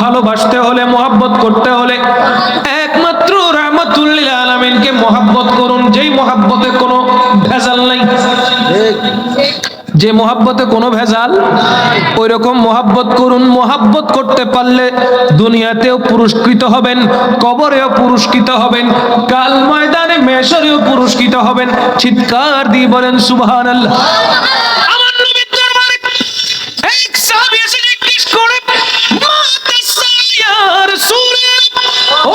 ভালোবাসতে হলে, মোহাব্বত করতে হলে একমাত্র রাহমাতুল লিল আলামিনকে মোহাব্বত করুন, যেই মোহাব্বতে কোনো ভেজাল নাই। যে মোহাব্বতে কোনো ভেজাল, ওই রকম মোহাব্বত করুন। মোহাব্বত করতে পারলে দুনিয়াতেও পুরস্কৃত হবেন, কবরেও পুরস্কৃত হবেন, কাল ময়দানে মেশরেও পুরস্কৃত হবেন। চিৎকার দিয়ে বলেন সুবহানাল্লাহ। আমার নবীর দরবারে এক সাহাবী এসে জিজ্ঞেস করে, মা তাসাইয়া রাসূলুল্লাহ,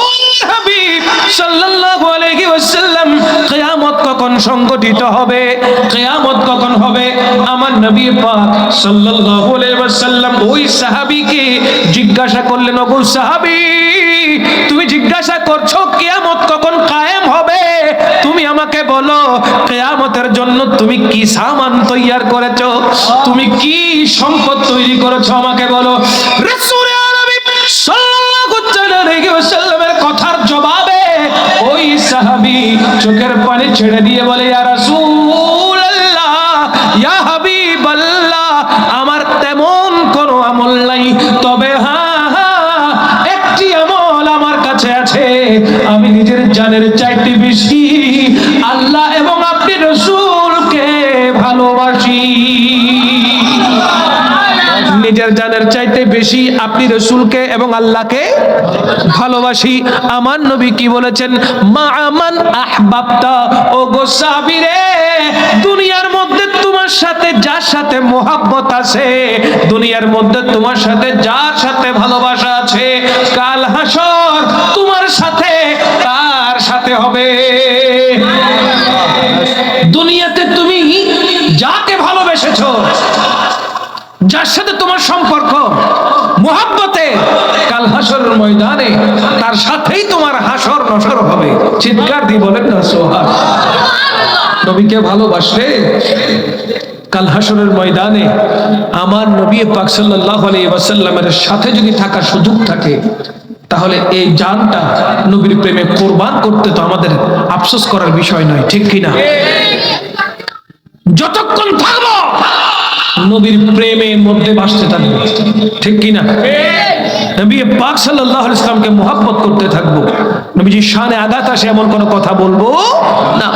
ও হাবিব সাল্লাল্লাহু আলাইহি ওয়াসাল্লাম, কিয়ামত কখন সংগঠিত হবে? কিয়ামত কখন হবে? আমার নবী পাক সাল্লাল্লাহু আলাইহি ওয়াসাল্লাম ওই সাহাবীকে জিজ্ঞাসা করলেন, ওগো সাহাবী, তুমি জিজ্ঞাসা করছো কিয়ামত কখন কায়েম হবে? তুমি আমাকে বলো, কিয়ামতের জন্য তুমি কি সামান তৈয়ার করেছো, তুমি কি সম্পদ তৈরি করেছো, আমাকে বলো। রাসূল আরবি সাল্লাল্লাহু আলাইহি ওয়াসাল্লামের কথার জবাবে ওই সাহাবী চোখের পানি ছেড়ে দিয়ে বলে, ইয়া রাসূলুল্লাহ, ইয়া হাবিবাল্লাহ, আমার তেমন কোনো আমল নাই, তবে হ্যাঁ একটি আমল আমার কাছে আছে। আমি নিজের জানের চাইতে বেশি আল্লাহ এবং আপনি রাসূলকে ভালোবাসি। নিজের জানের চাইতে বেশি আপনি রাসূলকে এবং আল্লাহকে ভালোবাসি। আমার নবী কি বলেছেন? মা আমান আহবাবতা, ও গো সাহাবী রে, দুনিয়ার মধ্যে তোমার সাথে যার সাথে মোহাব্বত আছে, দুনিয়ার মধ্যে তোমার সাথে যার সাথে ভালোবাসা আছে, কাল হাসর তোমার সাথে তার সাথে হবে। দুনিয়াতে তুমি যাকে ভালোবেসেছো, যার সাথে তোমার সম্পর্ক মোহাব্বতে, কাল হাসরের ময়দানে তার সাথেই তোমার হাসর নসর হবে। চিৎকার দিয়ে বলেন না সুবহানাল্লাহ। নবীকে ভালোবাসলে কাল হাসরের ময়দানে আমার নবী পাক সাল্লাল্লাহু আলাইহি ওয়াসাল্লামের সাথে যদি থাকার সুযোগ থাকে, তাহলে এই জানটা নবীর প্রেমে কোরবান করতে তো আমাদের আফসোস করার বিষয় নয়, ঠিক কিনা? যতক্ষণ থাকবো নবীর প্রেমের মধ্যে বাসতে থাকবো, ঠিক কিনা? নবী পাক সাল্লাল্লাহু আলাইহি ওয়াসাল্লামকে মুহাব্বত করতে থাকবো, নবীজির শানে আঘাত আসে এমন কোনো কথা বলবো না।